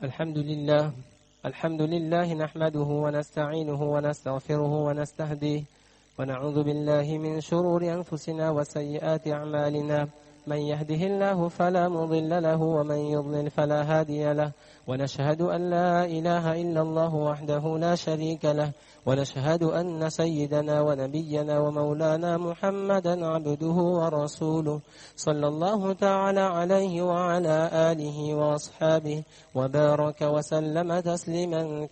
الحمد لله الحمد لله نحمده ونستعينه ونستغفره ونستهديه ونعوذ بالله من شرور أنفسنا وسيئات أعمالنا من يهده الله فلا مضل له ومن يضلل فلا هادي له ونشهد أن لا إله إلا الله وحده لا شريك له ونشهد أن سيدنا ونبينا ومولانا محمدا عبده ورسوله صلى الله تعالى عليه وعلى آله وأصحابه وبارك وسلم تسليما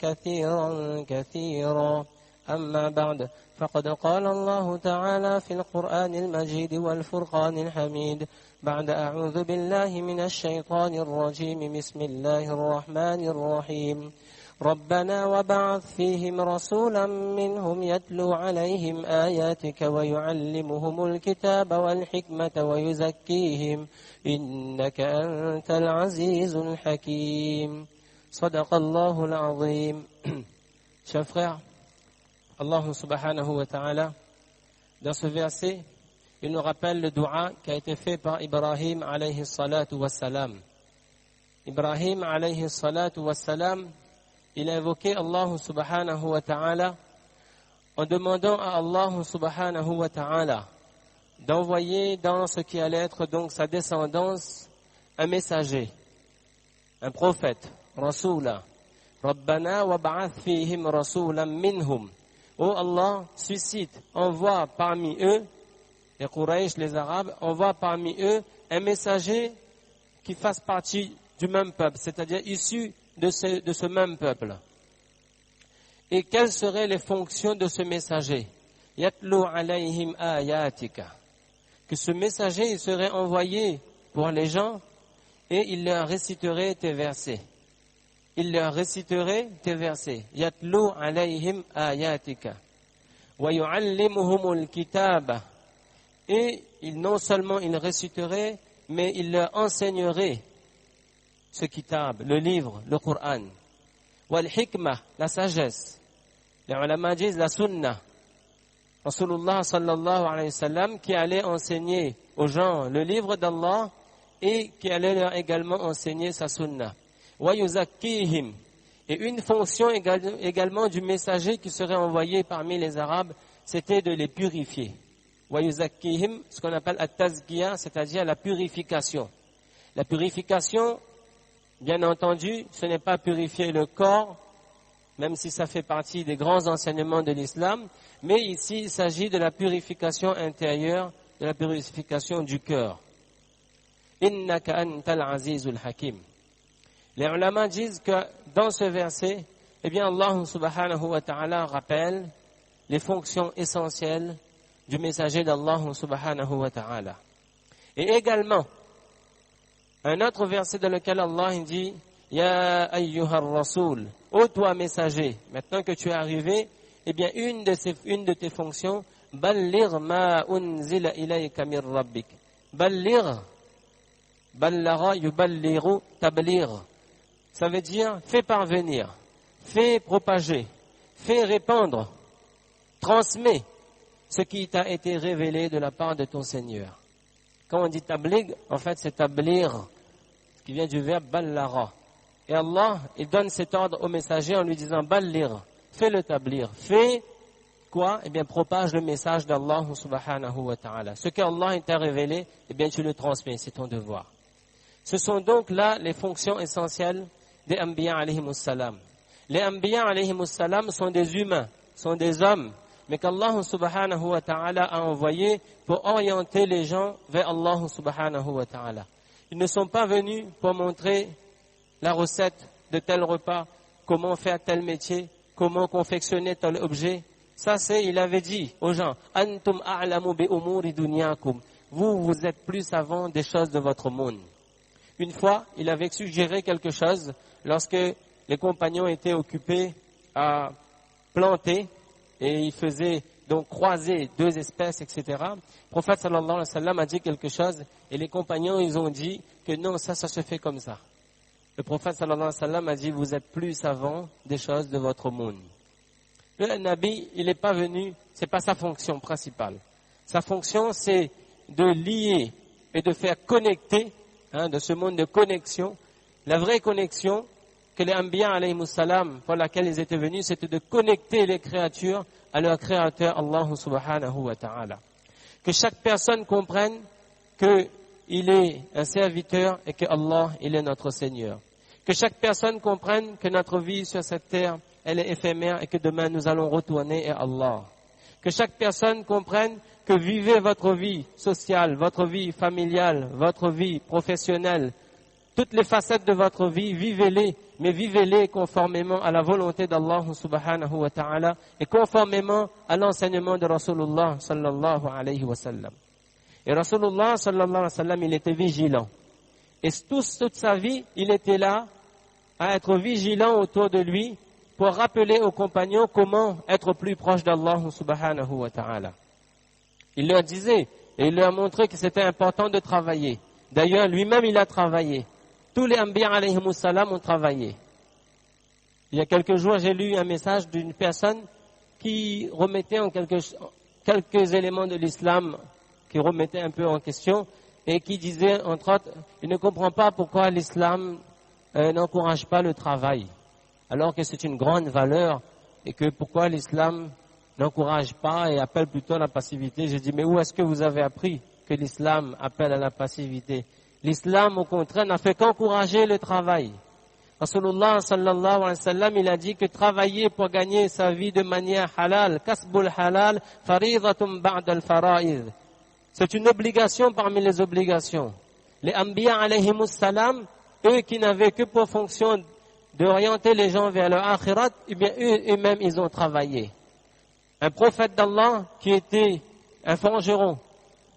كثيرا أما بعد فقد قال الله تعالى في القرآن المجيد والفرقان الحميد بعد أعوذ بالله من الشيطان الرجيم بسم الله الرحمن الرحيم ربنا وبعث فيهم رسولا منهم يتلو عليهم آياتك ويعلمهم الكتاب والحكمة ويزكيهم إنك أنت العزيز الحكيم صدق الله العظيم. Chers frères, Allah subhanahu wa ta'ala, dans ce verset, il nous rappelle le dua qui a été fait par Ibrahim alayhi salatu wassalam. Ibrahim alayhi salatu wassalam, il a invoqué Allah subhanahu wa ta'ala en demandant à Allah subhanahu wa ta'ala d'envoyer dans ce qui allait être donc sa descendance un messager, un prophète, Rasula. Rabbana wa ba'ath fihim rasulan minhum. Oh Allah, suscite, envoie parmi eux, les Quraysh, les Arabes, envoie parmi eux un messager qui fasse partie du même peuple, c'est-à-dire issu de ce même peuple. Et quelles seraient les fonctions de ce messager? Yatlu alayhim ayatika. Que ce messager il serait envoyé pour les gens et il leur réciterait tes versets. Il leur réciterait tes versets. Yatlu alayhim ayatika. Wa yu'allimuhumul kitaba. Et non seulement il réciterait, mais il leur enseignerait ce kitab, le livre, le Coran. Wal hikmah, la sagesse. Les ulama disent la sunnah. Rasulullah sallallahu alayhi wa sallam qui allait enseigner aux gens le livre d'Allah et qui allait leur également enseigner sa sunnah. Wa yuzakkihim. Et une fonction également du messager qui serait envoyé parmi les Arabes, c'était de les purifier. Wa yuzakkihim, ce qu'on appelle at-tazkiya, c'est-à-dire la purification. La purification, bien entendu, ce n'est pas purifier le corps, même si ça fait partie des grands enseignements de l'islam, mais ici il s'agit de la purification intérieure, de la purification du cœur. Innaka antal azizul hakim. Les ulama disent que dans ce verset, eh bien Allah subhanahu wa ta'ala rappelle les fonctions essentielles du messager d'Allah subhanahu wa ta'ala. Et également, un autre verset dans lequel Allah dit Ya ayyuhar rasoul, ô toi messager, maintenant que tu es arrivé, eh bien une de tes fonctions, balligh ma unzila ilayka min rabbik. Balligh, ballara yuballighu tabligh. Ça veut dire fais parvenir, fais propager, fais répandre, transmets ce qui t'a été révélé de la part de ton Seigneur. Quand on dit tabligh, en fait c'est tablir, qui vient du verbe ballara. Et Allah, il donne cet ordre au messager en lui disant ballir, fais le tablir, fais quoi? Eh bien propage le message d'Allah subhanahu wa ta'ala. Ce qu'Allah t'a révélé, eh bien tu le transmets, c'est ton devoir. Ce sont donc là les fonctions essentielles des Anbiya alayhimus salam. Les Anbiya alayhimus salam sont des humains, sont des hommes, mais qu'Allah subhanahu wa ta'ala a envoyé pour orienter les gens vers Allah subhanahu wa ta'ala. Ils ne sont pas venus pour montrer la recette de tel repas, comment faire tel métier, comment confectionner tel objet. Ça c'est, il avait dit aux gens, Antum a'lamu bi umuri dunyakum. Vous êtes plus savants des choses de votre monde. Une fois, il avait suggéré quelque chose lorsque les compagnons étaient occupés à planter et ils faisaient donc croiser deux espèces, etc. Le prophète sallallahu alayhi wa sallam a dit quelque chose et les compagnons ils ont dit que non, ça se fait comme ça. Le prophète sallallahu alayhi wa sallam a dit vous êtes plus savants des choses de votre monde. Le Nabi, il n'est pas venu, c'est pas sa fonction principale. Sa fonction c'est de lier et de faire connecter de ce monde de connexion. La vraie connexion, que les Anbiya alayhimus salam, pour laquelle ils étaient venus, c'était de connecter les créatures à leur créateur Allah subhanahu wa ta'ala. Que chaque personne comprenne qu'il est un serviteur et que Allah, il est notre Seigneur. Que chaque personne comprenne que notre vie sur cette terre, elle est éphémère et que demain nous allons retourner à Allah. Que chaque personne comprenne que vivez votre vie sociale, votre vie familiale, votre vie professionnelle, toutes les facettes de votre vie, vivez-les, mais vivez-les conformément à la volonté d'Allah subhanahu wa ta'ala et conformément à l'enseignement de Rasulullah sallallahu alayhi wa sallam. Et Rasulullah sallallahu alayhi wa sallam, il était vigilant. Et toute sa vie, il était là à être vigilant autour de lui pour rappeler aux compagnons comment être plus proche d'Allah subhanahu wa ta'ala. Il leur disait et il leur montrait que c'était important de travailler. D'ailleurs, lui-même, il a travaillé. Tous les Anbiya alayhimus salam ont travaillé. Il y a quelques jours, j'ai lu un message d'une personne qui remettait en quelques éléments de l'islam, qui remettait un peu en question, et qui disait, entre autres, il ne comprend pas pourquoi l'islam n'encourage pas le travail, alors que c'est une grande valeur, et que pourquoi l'islam n'encourage pas et appelle plutôt à la passivité. J'ai dit, mais où est-ce que vous avez appris que l'islam appelle à la passivité? L'islam, au contraire, n'a fait qu'encourager le travail. Rasulullah sallallahu alayhi wa sallam, il a dit que travailler pour gagner sa vie de manière halal, kasbul halal, faridatum ba'd al-fara'id. C'est une obligation parmi les obligations. Les Anbiya alayhimus salam, eux qui n'avaient que pour fonction d'orienter les gens vers leur akhirat, eh bien eux-mêmes ils ont travaillé. Un prophète d'Allah qui était un forgeron,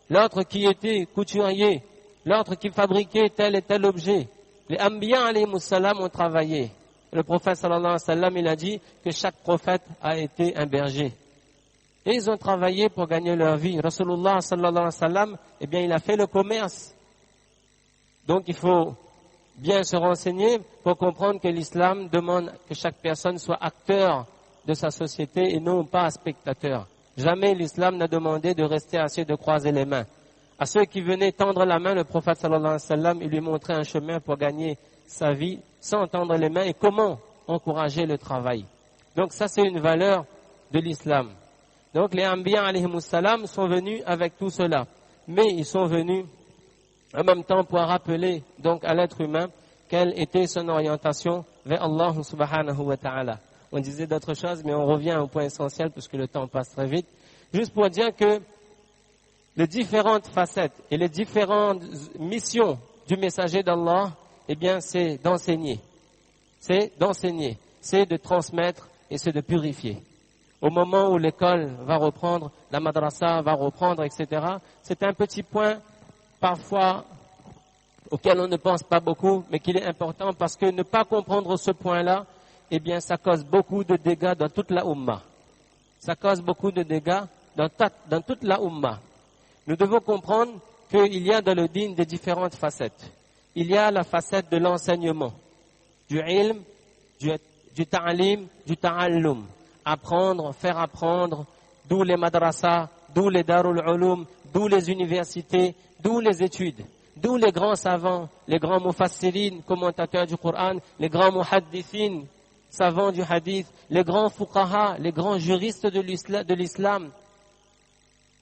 l'autre qui était couturier, l'autre qui fabriquait tel et tel objet. Les Anbiya alayhimus salam ont travaillé. Le prophète sallallahu alayhi wa sallam, il a dit que chaque prophète a été un berger. Et ils ont travaillé pour gagner leur vie. Rasulullah sallallahu alayhi wa sallam, eh bien, il a fait le commerce. Donc, il faut bien se renseigner pour comprendre que l'islam demande que chaque personne soit acteur de sa société et non pas spectateur. Jamais l'islam n'a demandé de rester assis, de croiser les mains. À ceux qui venaient tendre la main, le prophète sallallahu alayhi wa sallam, il lui montrait un chemin pour gagner sa vie sans tendre les mains et comment encourager le travail. Donc ça, c'est une valeur de l'islam. Donc les Anbiya alayhimus salam sont venus avec tout cela. Mais ils sont venus en même temps pour rappeler donc à l'être humain quelle était son orientation vers Allah subhanahu wa ta'ala. On disait d'autres choses, mais on revient au point essentiel puisque le temps passe très vite. Juste pour dire que les différentes facettes et les différentes missions du messager d'Allah, eh bien, c'est d'enseigner. C'est d'enseigner. C'est de transmettre et c'est de purifier. Au moment où l'école va reprendre, la madrasa va reprendre, etc., c'est un petit point, parfois, auquel on ne pense pas beaucoup, mais qu'il est important parce que ne pas comprendre ce point-là, eh bien, ça cause beaucoup de dégâts dans toute la Ummah. Ça cause beaucoup de dégâts dans toute la Ummah. Nous devons comprendre qu'il y a dans le dîn des différentes facettes. Il y a la facette de l'enseignement, du ilm, du ta'alim, du ta'allum. Apprendre, faire apprendre, d'où les madrasas, d'où les darul ulum, d'où les universités, d'où les études, d'où les grands savants, les grands mufassirin, commentateurs du Coran, les grands muhaddithin, savants du hadith, les grands fuqaha, les grands juristes de l'islam.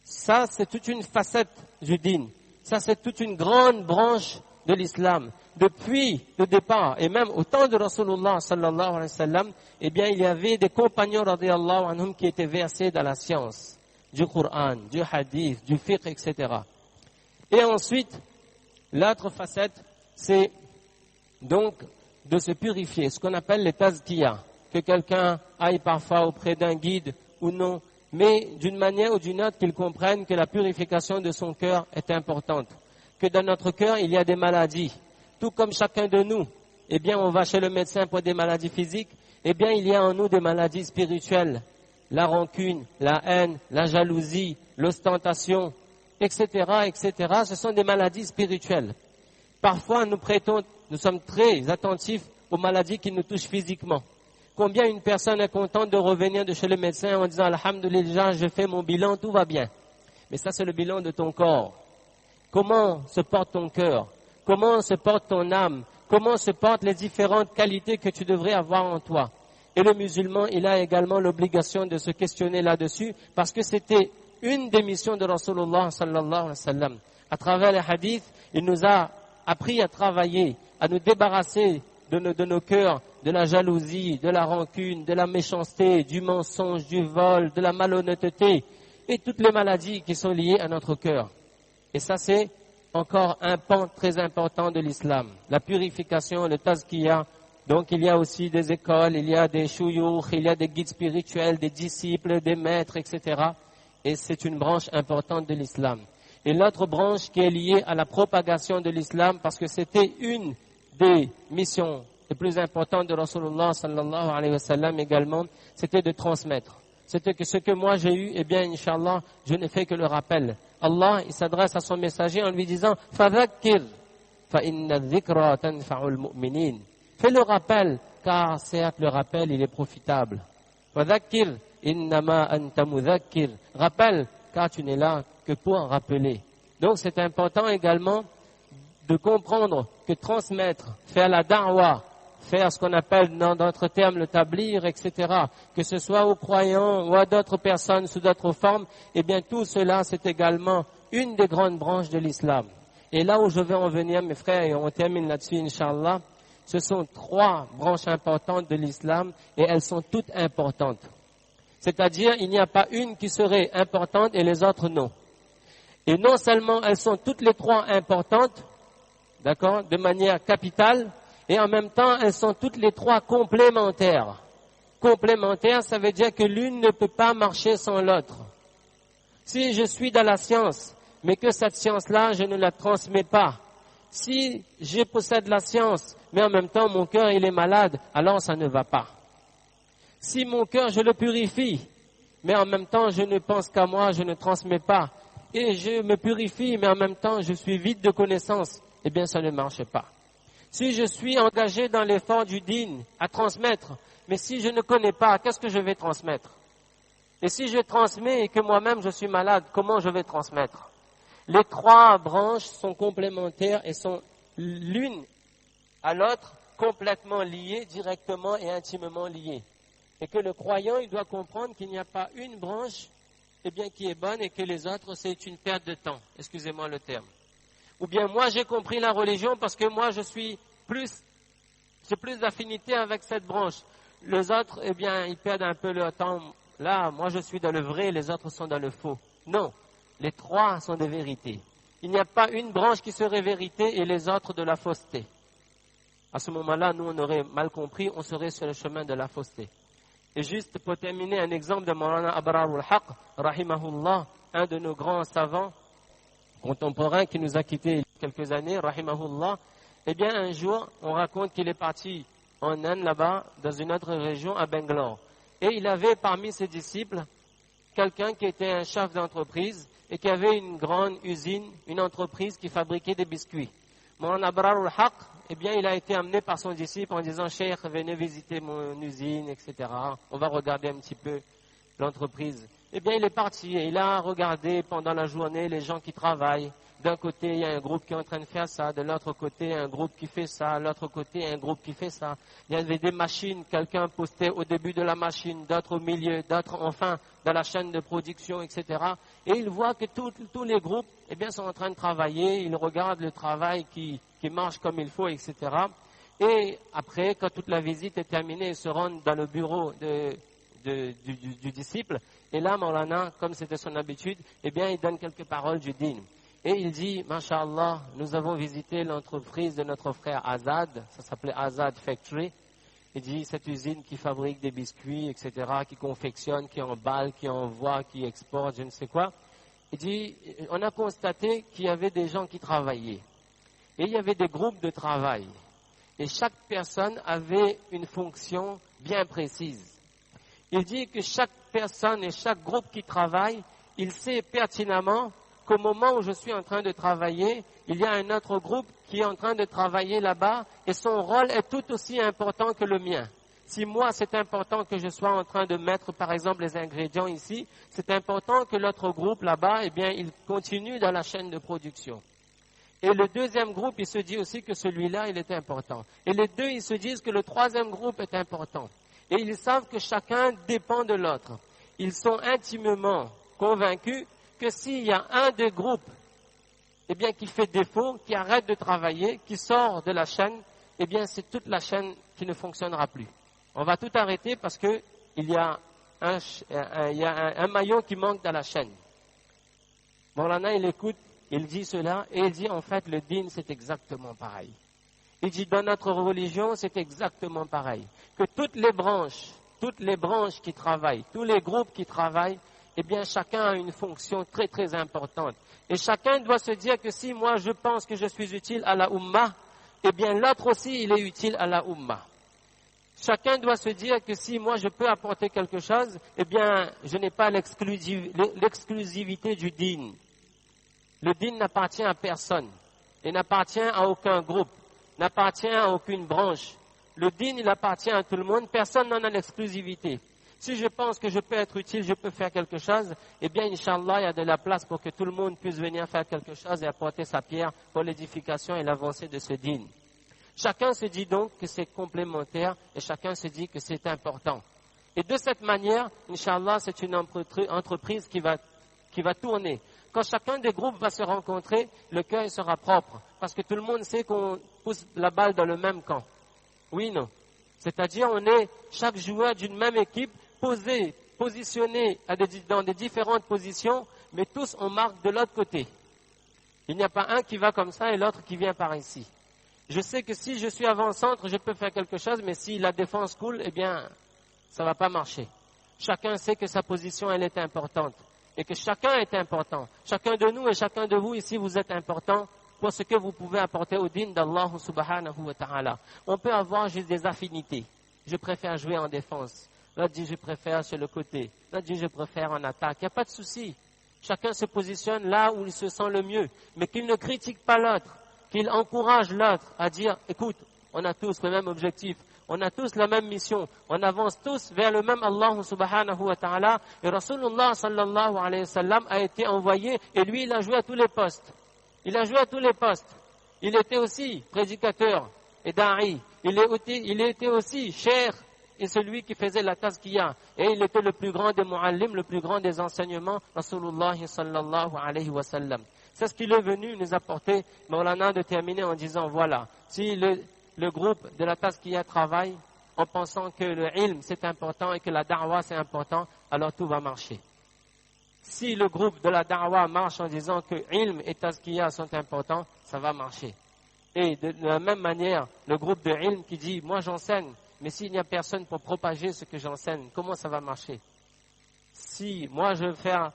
Ça, c'est toute une facette du dîn. Ça, c'est toute une grande branche de l'islam. Depuis le départ, et même au temps de Rasulullah sallallahu alayhi wa sallam, eh bien, il y avait des compagnons radiyallahu anhum qui étaient versés dans la science du Coran, du hadith, du fiqh, etc. Et ensuite, l'autre facette, c'est donc de se purifier, ce qu'on appelle les tazkiyah, que quelqu'un aille parfois auprès d'un guide ou non, mais d'une manière ou d'une autre qu'il comprenne que la purification de son cœur est importante, que dans notre cœur il y a des maladies, tout comme chacun de nous, eh bien on va chez le médecin pour des maladies physiques, eh bien il y a en nous des maladies spirituelles, la rancune, la haine, la jalousie, l'ostentation, etc., etc. Ce sont des maladies spirituelles. Parfois nous sommes très attentifs aux maladies qui nous touchent physiquement. Combien une personne est contente de revenir de chez le médecin en disant « Alhamdulillah, j'ai fait mon bilan, tout va bien ». Mais ça, c'est le bilan de ton corps. Comment se porte ton cœur? Comment se porte ton âme? comment se portent les différentes qualités que tu devrais avoir en toi. Et le musulman, il a également l'obligation de se questionner là-dessus, parce que c'était une des missions de Rasulullah sallallahu alayhi wa sallam. À travers les hadiths, il nous a appris à travailler, à nous débarrasser de nos cœurs, de la jalousie, de la rancune, de la méchanceté, du mensonge, du vol, de la malhonnêteté et toutes les maladies qui sont liées à notre cœur. Et ça, c'est encore un pan très important de l'islam. La purification, le tazkiya. Donc, il y a aussi des écoles, il y a des shuyukh, il y a des guides spirituels, des disciples, des maîtres, etc. Et c'est une branche importante de l'islam. Et l'autre branche qui est liée à la propagation de l'islam, parce que c'était une des missions les plus importantes de Rasulullah sallallahu alayhi wa sallam également, c'était de transmettre. C'était que ce que moi j'ai eu, eh bien, Inch'Allah, je ne fais que le rappel. Allah, il s'adresse à son messager en lui disant « Fadhakkir, fa inna dhikra tanfa'ul mu'minin » Fais le rappel, car certes le rappel, il est profitable. « Fadhakkir, innama anta mudhakkir » Rappelle, car tu n'es là que pour rappeler. Donc c'est important également de comprendre que transmettre, faire la da'wah, faire ce qu'on appelle dans d'autres termes le tablir, etc., que ce soit aux croyants ou à d'autres personnes sous d'autres formes, eh bien tout cela c'est également une des grandes branches de l'islam. Et là où je vais en venir, mes frères, et on termine là-dessus, Inch'Allah, ce sont 3 branches importantes de l'islam et elles sont toutes importantes. C'est-à-dire, il n'y a pas une qui serait importante et les autres non. Et non seulement elles sont toutes les 3 importantes, d'accord, de manière capitale, et en même temps, elles sont toutes les 3 complémentaires. Complémentaires, ça veut dire que l'une ne peut pas marcher sans l'autre. Si je suis dans la science, mais que cette science-là, je ne la transmets pas, si je possède la science, mais en même temps mon cœur il est malade, alors ça ne va pas. Si mon cœur je le purifie, mais en même temps je ne pense qu'à moi, je ne transmets pas, et je me purifie, mais en même temps je suis vide de connaissances, eh bien ça ne marche pas. Si je suis engagé dans l'effort du dîn à transmettre, mais si je ne connais pas, qu'est-ce que je vais transmettre? Et si je transmets et que moi-même je suis malade, comment je vais transmettre? Les 3 branches sont complémentaires et sont l'une à l'autre complètement liées, directement et intimement liées. Et que le croyant, il doit comprendre qu'il n'y a pas une branche eh bien, qui est bonne et que les autres, c'est une perte de temps. Excusez-moi le terme. Ou bien moi, j'ai compris la religion parce que moi, j'ai plus d'affinité avec cette branche. Les autres, eh bien, ils perdent un peu leur temps. Là, moi, je suis dans le vrai, les autres sont dans le faux. Non, les 3 sont des vérités. Il n'y a pas une branche qui serait vérité et les autres de la fausseté. À ce moment-là, nous, on aurait mal compris, on serait sur le chemin de la fausseté. Et juste pour terminer, un exemple de Maulana Abrarul Haq, rahimahullah, un de nos grands savants contemporains qui nous a quittés il y a quelques années, rahimahullah, eh bien, un jour, on raconte qu'il est parti en Inde, là-bas, dans une autre région, à Bangalore. Et il avait parmi ses disciples quelqu'un qui était un chef d'entreprise et qui avait une grande usine, une entreprise qui fabriquait des biscuits. Mon Abrarul Haq, eh bien, il a été amené par son disciple en disant « Cheikh, venez visiter mon usine, etc. On va regarder un petit peu l'entreprise. » Eh bien, il est parti et il a regardé pendant la journée les gens qui travaillent. D'un côté, il y a un groupe qui est en train de faire ça. De l'autre côté, un groupe qui fait ça. De l'autre côté, un groupe qui fait ça. Il y avait des machines. Quelqu'un postait au début de la machine, d'autres au milieu, d'autres enfin dans la chaîne de production, etc. Et il voit que tous les groupes, eh bien, sont en train de travailler. Il regarde le travail qui marche comme il faut, etc. Et après, quand toute la visite est terminée, ils se rendent dans le bureau du disciple. Et là, Maulana, comme c'était son habitude, eh bien, il donne quelques paroles du dîn. Et il dit, Masha'Allah, nous avons visité l'entreprise de notre frère Azad, ça s'appelait Azad Factory. Il dit, cette usine qui fabrique des biscuits, etc., qui confectionne, qui emballe, qui envoie, qui exporte, je ne sais quoi. Il dit, on a constaté qu'il y avait des gens qui travaillaient. Et il y avait des groupes de travail. Et chaque personne avait une fonction bien précise. Il dit que chaque personne et chaque groupe qui travaille, il sait pertinemment qu'au moment où je suis en train de travailler, il y a un autre groupe qui est en train de travailler là-bas et son rôle est tout aussi important que le mien. Si moi, c'est important que je sois en train de mettre, par exemple, les ingrédients ici, c'est important que l'autre groupe là-bas, eh bien, il continue dans la chaîne de production. Et le deuxième groupe, il se dit aussi que celui-là, il est important. Et les deux, ils se disent que le troisième groupe est important. Et ils savent que chacun dépend de l'autre. Ils sont intimement convaincus que s'il y a un des groupes, eh bien, qui fait défaut, qui arrête de travailler, qui sort de la chaîne, eh bien, c'est toute la chaîne qui ne fonctionnera plus. On va tout arrêter parce que il y a un maillon qui manque dans la chaîne. Maulana, il écoute, il dit cela, et il dit, en fait, le din, c'est exactement pareil. Il dit, dans notre religion, c'est exactement pareil. Que toutes les branches qui travaillent, tous les groupes qui travaillent, eh bien, chacun a une fonction très, très importante. Et chacun doit se dire que si moi, je pense que je suis utile à la Ummah, eh bien, l'autre aussi, il est utile à la Ummah. Chacun doit se dire que si moi, je peux apporter quelque chose, eh bien, je n'ai pas l'exclusivité du din. Le din n'appartient à personne. Il n'appartient à aucun groupe. N'appartient à aucune branche. Le din, il appartient à tout le monde. Personne n'en a l'exclusivité. Si je pense que je peux être utile, je peux faire quelque chose, eh bien, Inch'Allah, il y a de la place pour que tout le monde puisse venir faire quelque chose et apporter sa pierre pour l'édification et l'avancée de ce din. Chacun se dit donc que c'est complémentaire et chacun se dit que c'est important. Et de cette manière, Inch'Allah, c'est une entreprise qui va tourner. Quand chacun des groupes va se rencontrer, le cœur sera propre. Parce que tout le monde sait qu'on pousse la balle dans le même camp. Oui, non. C'est-à-dire, on est chaque joueur d'une même équipe, positionné dans des différentes positions, mais tous on marque de l'autre côté. Il n'y a pas un qui va comme ça et l'autre qui vient par ici. Je sais que si je suis avant-centre, je peux faire quelque chose, mais si la défense coule, eh bien, ça ne va pas marcher. Chacun sait que sa position, elle est importante. Et que chacun est important. Chacun de nous et chacun de vous ici, vous êtes important pour ce que vous pouvez apporter au din d'Allah subhanahu wa ta'ala. On peut avoir juste des affinités. Je préfère jouer en défense. L'autre dit je préfère sur le côté. L'autre dit je préfère en attaque. Il n'y a pas de souci. Chacun se positionne là où il se sent le mieux. Mais qu'il ne critique pas l'autre. Qu'il encourage l'autre à dire, écoute, on a tous le même objectif. On a tous la même mission. On avance tous vers le même Allah subhanahu wa ta'ala. Et Rasulullah sallallahu alayhi wa sallam a été envoyé et lui, il a joué à tous les postes. Il a joué à tous les postes. Il était aussi prédicateur et da'i. Il était aussi cher et celui qui faisait la tazkiya. Et il était le plus grand des mu'allim, le plus grand des enseignements, Rasulullah sallallahu alayhi wa sallam. C'est ce qu'il est venu nous apporter. Maulana de terminer en disant, voilà, si le groupe de la tazkiya travaille en pensant que le ilm c'est important et que la da'wa c'est important, alors tout va marcher. Si le groupe de la da'wa marche en disant que ilm et tazkiya sont importants, ça va marcher. Et de la même manière, le groupe de ilm qui dit, moi j'enseigne, mais s'il n'y a personne pour propager ce que j'enseigne, comment ça va marcher? Si moi je veux faire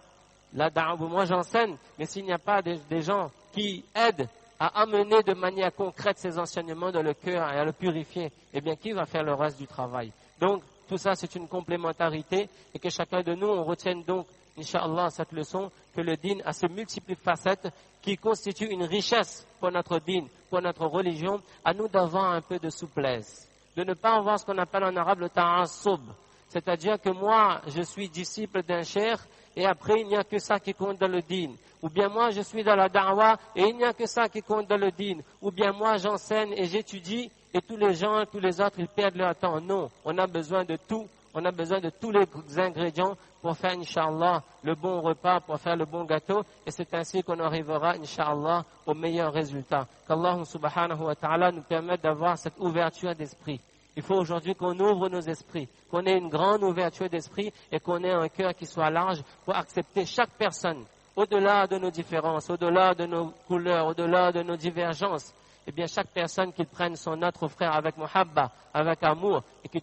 la da'wa, moi j'enseigne, mais s'il n'y a pas des gens qui aident à amener de manière concrète ces enseignements dans le cœur et à le purifier, eh bien, qui va faire le reste du travail? Donc, tout ça, c'est une complémentarité et que chacun de nous, on retienne donc, Inch'Allah, cette leçon, que le din a ces multiples facettes qui constituent une richesse pour notre din, pour notre religion, à nous d'avoir un peu de souplesse, de ne pas avoir ce qu'on appelle en arabe le ta'assub, c'est-à-dire que moi, je suis disciple d'un cheikh et après, il n'y a que ça qui compte dans le din. Ou bien moi, je suis dans la da'wa et il n'y a que ça qui compte dans le din. Ou bien moi, j'enseigne et j'étudie et tous les gens, tous les autres, ils perdent leur temps. Non, on a besoin de tout. On a besoin de tous les ingrédients pour faire, Inch'Allah, le bon repas, pour faire le bon gâteau. Et c'est ainsi qu'on arrivera, Inch'Allah, au meilleur résultat. Qu'Allah subhanahu wa ta'ala nous permette d'avoir cette ouverture d'esprit. Il faut aujourd'hui qu'on ouvre nos esprits, qu'on ait une grande ouverture d'esprit et qu'on ait un cœur qui soit large pour accepter chaque personne, au-delà de nos différences, au-delà de nos couleurs, au-delà de nos divergences. Eh bien, chaque personne qu'il prenne son autre frère avec muhabba, avec amour, et que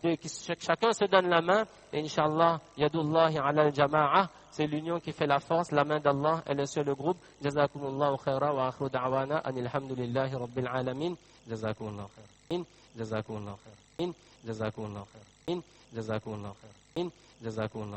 chacun se donne la main, et Inch'Allah, yadullahi ala al-jama'a, c'est l'union qui fait la force, la main d'Allah est le seul groupe. Jazakumullahu khaira wa akhiru da'wana anil hamdulillahi rabbil alamin. Jazakumullahu khair. Jazakumullahu khair. Jazakumullahu khair. Jazakumullahu khair. Jazakumullahu